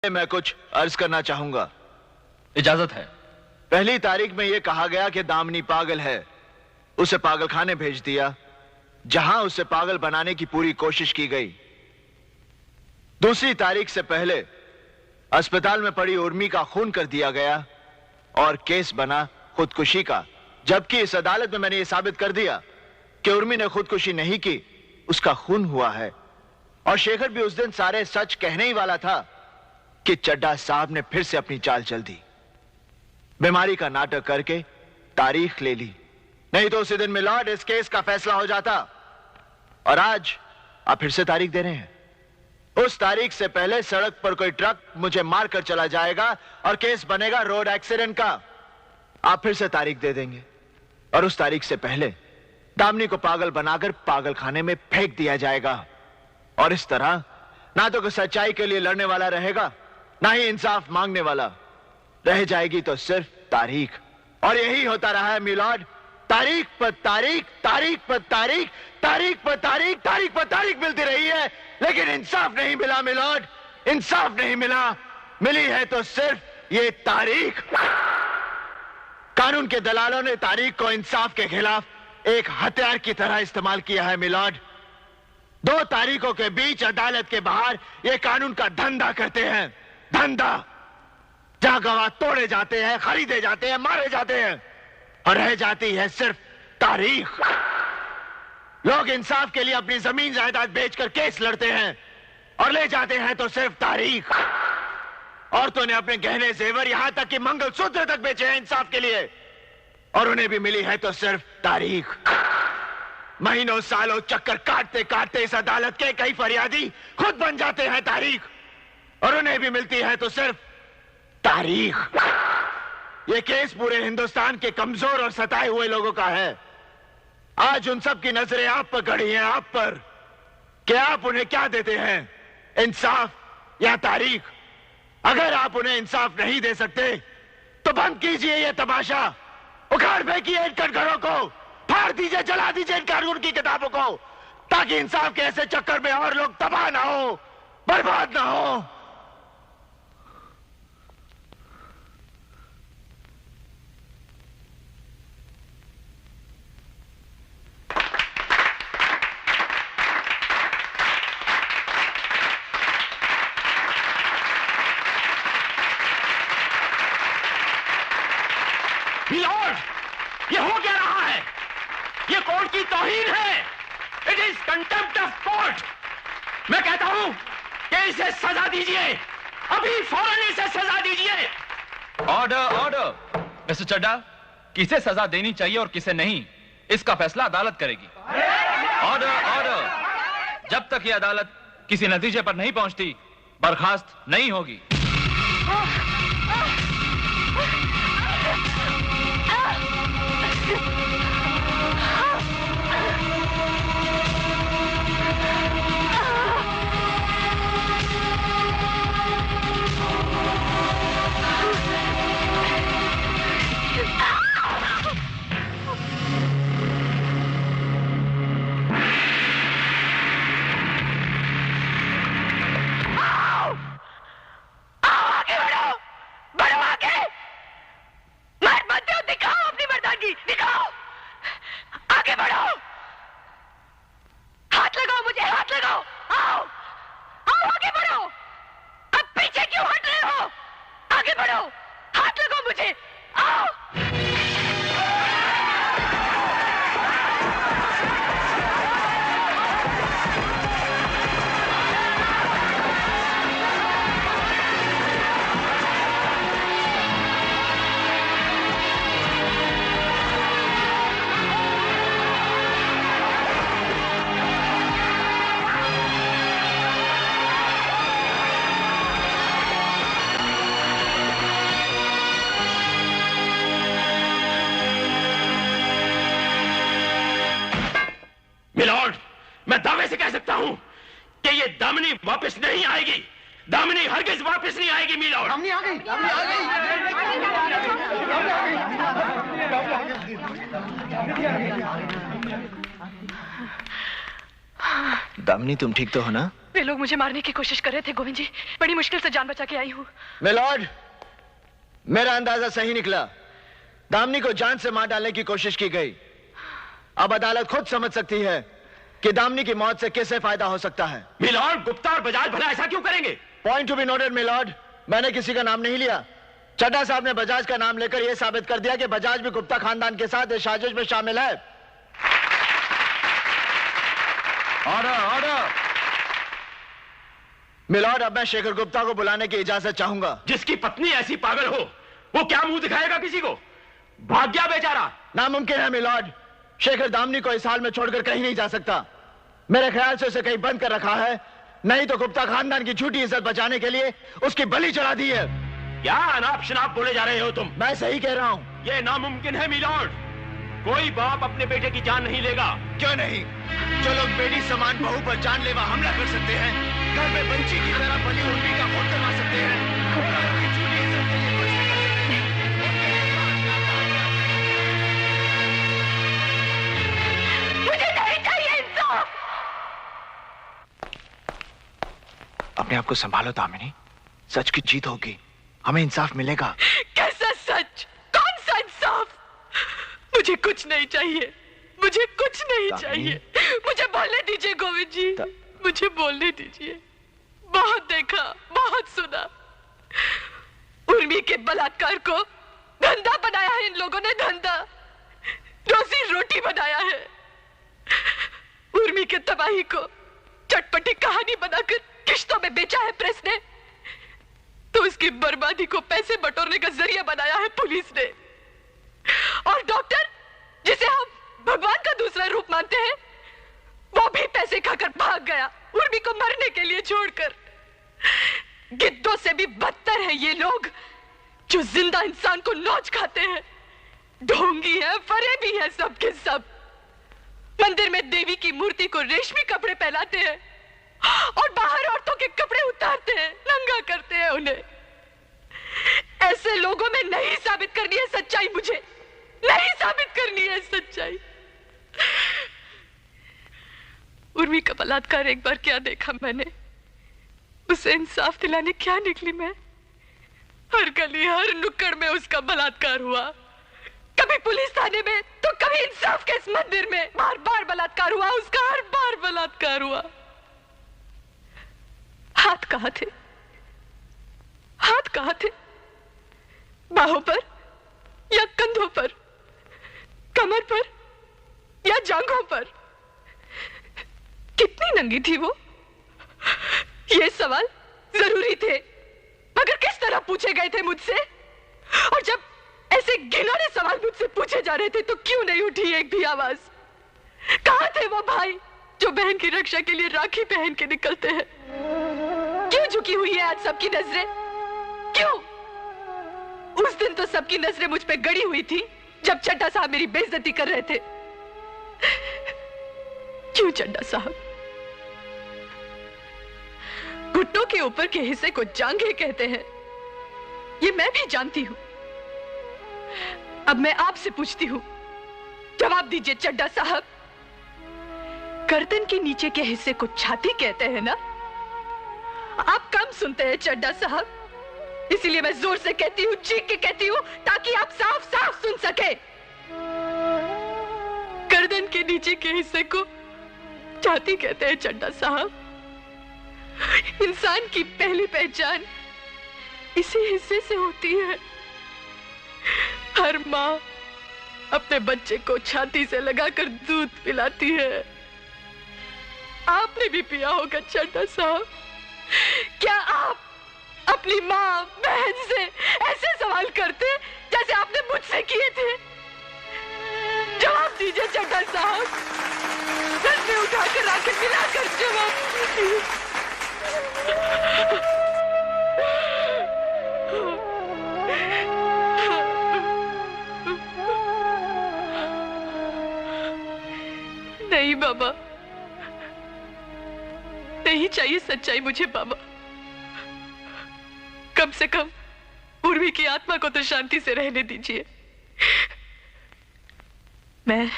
मैं कुछ अर्ज करना चाहूंगा। इजाजत है। पहली तारीख में यह कहा गया कि दामिनी पागल है, उसे पागलखाने भेज दिया जहां उसे पागल बनाने की पूरी कोशिश की गई। दूसरी तारीख से पहले अस्पताल में पड़ी उर्मी का खून कर दिया गया और केस बना खुदकुशी का, जबकि इस अदालत में मैंने यह साबित कर दिया कि उर्मी ने खुदकुशी नहीं की, उसका खून हुआ है। और शेखर भी उस दिन सारे सच कहने ही वाला था कि चड्ढा साहब ने फिर से अपनी चाल चल दी, बीमारी का नाटक करके तारीख ले ली। नहीं तो उसी दिन मिलॉर्ड इस केस का फैसला हो जाता। और आज आप फिर से तारीख दे रहे हैं। उस तारीख से पहले सड़क पर कोई ट्रक मुझे मारकर चला जाएगा और केस बनेगा रोड एक्सीडेंट का। आप फिर से तारीख दे देंगे और उस तारीख से पहले दामिनी को पागल बनाकर पागलखाने में फेंक दिया जाएगा। और इस तरह ना तो कोई सच्चाई के लिए लड़ने वाला रहेगा, ना ही इंसाफ मांगने वाला। रह जाएगी तो सिर्फ तारीख। और यही होता रहा है मिलॉर्ड, तारीख पर तारीख, तारीख पर तारीख, तारीख पर तारीख, तारीख पर तारीख मिलती रही है, लेकिन इंसाफ नहीं मिला मिलॉर्ड, इंसाफ नहीं मिला। मिली है तो सिर्फ ये तारीख। कानून के दलालों ने तारीख को इंसाफ के खिलाफ एक हथियार की तरह इस्तेमाल किया है मिलॉर्ड। 2 तारीखों के बीच अदालत के बाहर ये कानून का धंधा करते हैं, धंधा, जहां गवाह तोड़े जाते हैं, खरीदे जाते हैं, मारे जाते हैं, और रह जाती है सिर्फ तारीख। लोग इंसाफ के लिए अपनी जमीन जायदाद बेचकर केस लड़ते हैं और ले जाते हैं तो सिर्फ तारीख। औरतों ने अपने गहने जेवर यहां तक कि मंगलसूत्र तक बेचे हैं इंसाफ के लिए, और उन्हें भी मिली है तो सिर्फ तारीख। महीनों सालों चक्कर काटते काटते इस अदालत के कई फरियादी खुद बन जाते हैं तारीख, और उन्हें भी मिलती है तो सिर्फ तारीख। यह केस पूरे हिंदुस्तान के कमजोर और सताए हुए लोगों का है। आज उन सब की नजरें आप पर गड़ी हैं, आप पर, कि आप उन्हें क्या देते हैं, इंसाफ या तारीख। अगर आप उन्हें इंसाफ नहीं दे सकते तो बंद कीजिए यह तमाशा, उखाड़ फेंकिए इन कटघरों को, फाड़ दीजिए, जला दीजिए इन कानून की किताबों को, ताकि इंसाफ के ऐसे चक्कर में और लोग तबाह ना हो, बर्बाद ना हो। मिलॉर्ड, ये हो क्या रहा है? ये कोर्ट की तौहीन है। It is contempt of court. मैं कहता हूं कि इसे सजा दीजिए, अभी फौरन इसे सजा दीजिए। Order, order. मिस्टर चड्ढा, किसे सजा देनी चाहिए और किसे नहीं, इसका फैसला अदालत करेगी। Order, order. जब तक ये अदालत किसी नतीजे पर नहीं पहुंचती, बर्खास्त नहीं होगी। मिलॉर्ड, मैं दावे से कह सकता हूं कि ये दामिनी वापस नहीं आएगी। दामिनी हरगिज वापस नहीं आएगी मिलॉर्ड। दामिनी आ गई, दामिनी आ गई। दामिनी, तुम ठीक तो हो ना? वे लोग मुझे मारने की कोशिश कर रहे थे गोविंद जी। बड़ी मुश्किल से जान बचा के आई हूँ। मिलॉर्ड, मेरा अंदाजा सही निकला। दामिनी को जान से मार डालने की कोशिश की गई। अब अदालत खुद समझ सकती है कि दामिनी की मौत से किसे फायदा हो सकता है। मिलॉर्ड, गुप्ता और बजाज भला ऐसा क्यों करेंगे? Point to be noted milord, मैंने किसी का नाम नहीं लिया। चड्ढा साहब ने बजाज का नाम लेकर यह साबित कर दिया कि बजाज भी गुप्ता खानदान के साथ इस साजिश में शामिल है। Order, order. मिलॉर्ड, अब मैं शेखर गुप्ता को बुलाने की इजाजत चाहूंगा। जिसकी पत्नी ऐसी पागल हो, वो क्या मुंह दिखाएगा किसी को? भाग गया बेचारा। नामुमकिन है मिलॉर्ड, शेखर दामिनी को इस हाल में छोड़कर कहीं नहीं जा सकता। मेरे ख्याल से उसे कहीं बंद कर रखा है, नहीं तो गुप्ता खानदान की झूठी इज्जत बचाने के लिए उसकी बलि चढ़ा दी है। क्या अनाप शनाप बोले जा रहे हो तुम? मैं सही कह रहा हूं। यह नामुमकिन है मिलॉर्ड। कोई बाप अपने बेटे की जान नहीं लेगा। क्यों नहीं? जो लोग बेटी समान बहू पर जानलेवा हमला कर सकते हैं, घर में बंची की तरह बनी उर्मी का खून करवा सकते हैं, मुझे नहीं चाहिए इंसाफ। अपने आप को संभालो दामिनी, सच की जीत होगी, हमें इंसाफ मिलेगा। कैसा सच? कौन सा इंसाफ? मुझे कुछ नहीं चाहिए, मुझे कुछ नहीं चाहिए। मुझे बोलने दीजिए गोविंद जी, मुझे बोलने दीजिए। बहुत देखा, बहुत सुना। उर्मी के बलात्कार को धंधा बनाया है इन लोगों ने, धंधा, रोजी रोटी बनाया है। उर्मी के तबाही को चटपटी कहानी बनाकर किश्तों में बेचा है प्रेस ने, तो उसकी बर्बादी को पैसे बटोरने का जरिया बनाया है पुलिस ने। और डॉक्टर, जिसे हम भगवान का दूसरा रूप मानते हैं, वो भी पैसे खाकर भाग गया, उर्मी को मरने के लिए छोड़कर। गिद्धों से भी बदतर है ये लोग, जो जिंदा इंसान को नोच खाते हैं। ढोंगी है, फरेबी है, सब के सब। मंदिर में देवी की मूर्ति को रेशमी कपड़े पहनाते हैं और बाहर औरतों के कपड़े उतारते हैं, नंगा करते हैं उन्हें। ऐसे लोगों में नहीं साबित करनी है सच्चाई, मुझे नहीं साबित करनी है सच्चाई। उर्मी का बलात्कार एक बार क्या देखा मैंने, उसे इंसाफ दिलाने क्या निकली मैं। हर गली, हर नुक्कड़ में उसका बलात्कार हुआ। कभी पुलिस थाने में तो कभी इंसाफ के इस मंदिर में बार बार बलात्कार हुआ उसका, हर बार बलात्कार हुआ। हाथ कहां थे? हाथ कहां थे? बाहों पर या कंधों पर, कमर पर या जांघों पर? कितनी नंगी थी वो? ये सवाल जरूरी थे, मगर किस तरह पूछे गए थे मुझसे? और जब ऐसे घिनौने सवाल मुझसे पूछे जा रहे थे तो क्यों नहीं उठी एक भी आवाज? कहां थे वो भाई जो बहन की रक्षा के लिए राखी पहन के निकलते हैं? क्यों झुकी हुई है आज सबकी नजरें? क्यों? उस दिन तो सबकी नजरें मुझ पे गड़ी हुई थी जब चड्ढा साहब मेरी बेइज्जती कर रहे थे। क्यों चड्ढा साहब? घुटनों के ऊपर के हिस्से को जांघें कहते हैं, ये मैं भी जानती हूं। अब मैं आपसे पूछती हूं, जवाब दीजिए चड्ढा साहब। गर्दन के नीचे के हिस्से को छाती कहते हैं ना? आप कम सुनते हैं चड्ढा साहब, इसीलिए मैं जोर से कहती हूं, चीख के कहती हूं, ताकि आप साफ साफ सुन सके। गर्दन के नीचे के हिस्से को छाती कहते हैं चड्ढा साहब। इंसान की पहली पहचान इसी हिस्से से होती है। हर माँ अपने बच्चे को छाती से लगाकर दूध पिलाती है। आपने भी पिया होगा चड्ढा साहब। क्या आप अपनी माँ बहन से ऐसे सवाल करते जैसे आपने मुझसे किए थे? जवाब दीजिए चड्ढा साहब, सर में उठाकर आकर मिलाकर जवाब दीजिए। नहीं बाबा, नहीं चाहिए सच्चाई मुझे बाबा। कम से कम उर्मी की आत्मा को तो शांति से रहने दीजिए। मैं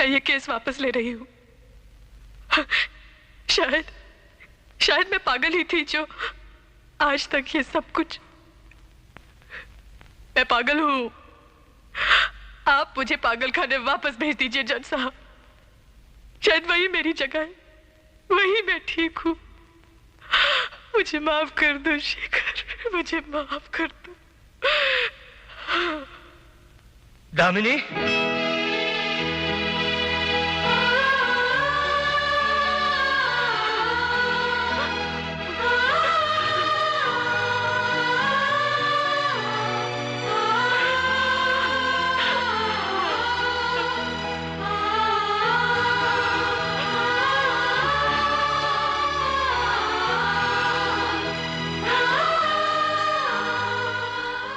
ये केस वापस ले रही हूं। शायद मैं पागल ही थी जो आज तक ये सब कुछ। मैं पागल हूं। आप मुझे पागल खाने वापस भेज दीजिए जज साहब। शायद वही मेरी जगह है, वही मैं ठीक हूं। मुझे माफ कर दो शेखर, मुझे माफ कर दो। दामिनी,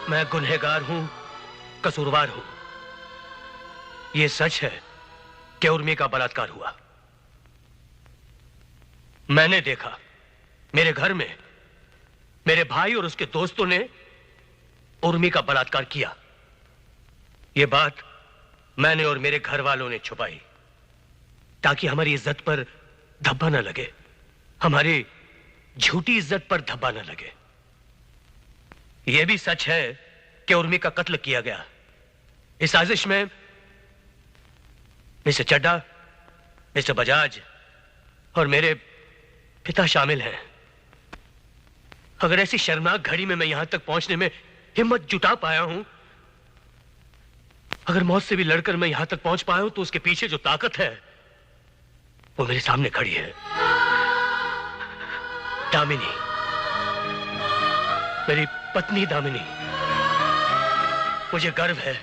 मैं गुनहगार हूं, कसूरवार हूं। यह सच है कि उर्मी का बलात्कार हुआ। मैंने देखा, मेरे घर में मेरे भाई और उसके दोस्तों ने उर्मी का बलात्कार किया। यह बात मैंने और मेरे घर वालों ने छुपाई ताकि हमारी इज्जत पर धब्बा न लगे, हमारी झूठी इज्जत पर धब्बा न लगे। यह भी सच है कि उर्मी का कत्ल किया गया। इस साजिश में मिस्टर चड्ढा, मिस्टर बजाज और मेरे पिता शामिल हैं। अगर ऐसी शर्मनाक घड़ी में मैं यहां तक पहुंचने में हिम्मत जुटा पाया हूं, अगर मौत से भी लड़कर मैं यहां तक पहुंच पाया हूं, तो उसके पीछे जो ताकत है वो मेरे सामने खड़ी है। दामिनी, मेरी पत्नी दामिनी। मुझे गर्व है,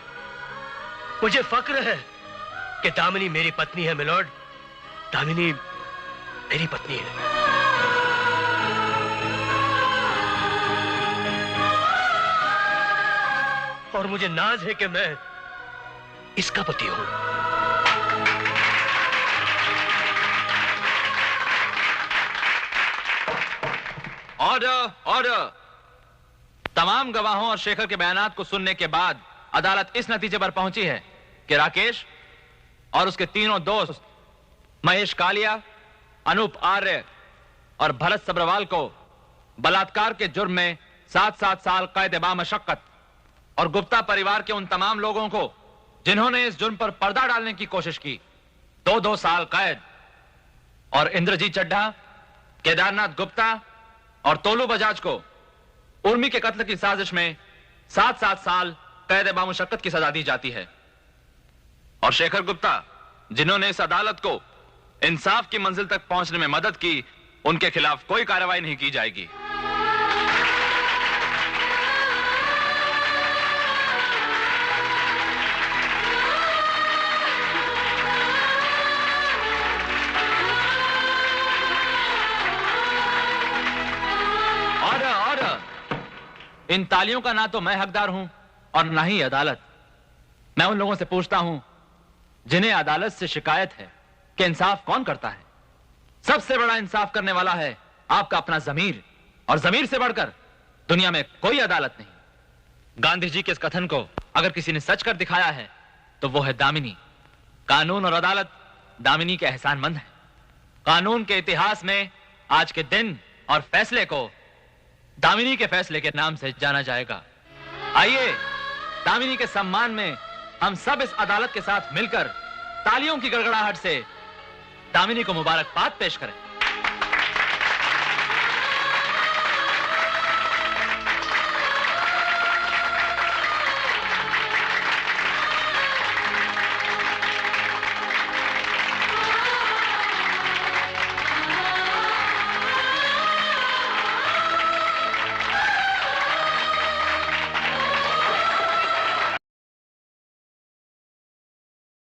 मुझे फक्र है कि दामिनी मेरी पत्नी है मिलॉर्ड। दामिनी मेरी पत्नी है। और मुझे नाज है कि मैं इसका पति हूं। Order, order. तमाम गवाहों और शेखर के बयानात को सुनने के बाद अदालत इस नतीजे पर पहुंची है कि राकेश और उसके तीनों दोस्त महेश कालिया, अनूप आर्य और भरत सब्रवाल को बलात्कार के जुर्म में 7-7 साल कैद बामशक्कत और गुप्ता परिवार के उन तमाम लोगों को जिन्होंने इस जुर्म पर पर्दा डालने की कोशिश की 2-2 साल कैद, और इंद्रजीत चड्ढा, केदारनाथ गुप्ता और तोलू बजाज को उर्मी के कत्ल की साजिश में 7-7 साल कैद बामुशक्कत की सजा दी जाती है। और शेखर गुप्ता, जिन्होंने इस अदालत को इंसाफ की मंजिल तक पहुंचने में मदद की, उनके खिलाफ कोई कार्रवाई नहीं की जाएगी। Order, order. इन तालियों का ना तो मैं हकदार हूं और ना ही अदालत। मैं उन लोगों से पूछता हूं जिन्हें अदालत से शिकायत है कि इंसाफ कौन करता है। सबसे बड़ा इंसाफ करने वाला है आपका अपना ज़मीर, और ज़मीर से बढ़कर दुनिया में कोई अदालत नहीं। गांधी जी के इस कथन को अगर किसी ने सच कर दिखाया है तो वो है दामिनी। कानून और अदालत दामिनी के एहसानमंद हैं। कानून के इतिहास में आज के दिन और फैसले को दामिनी के फैसले के नाम से जाना जाएगा। आइए दामिनी के सम्मान में हम सब इस अदालत के साथ मिलकर तालियों की गड़गड़ाहट से दामिनी को मुबारकबाद पेश करें।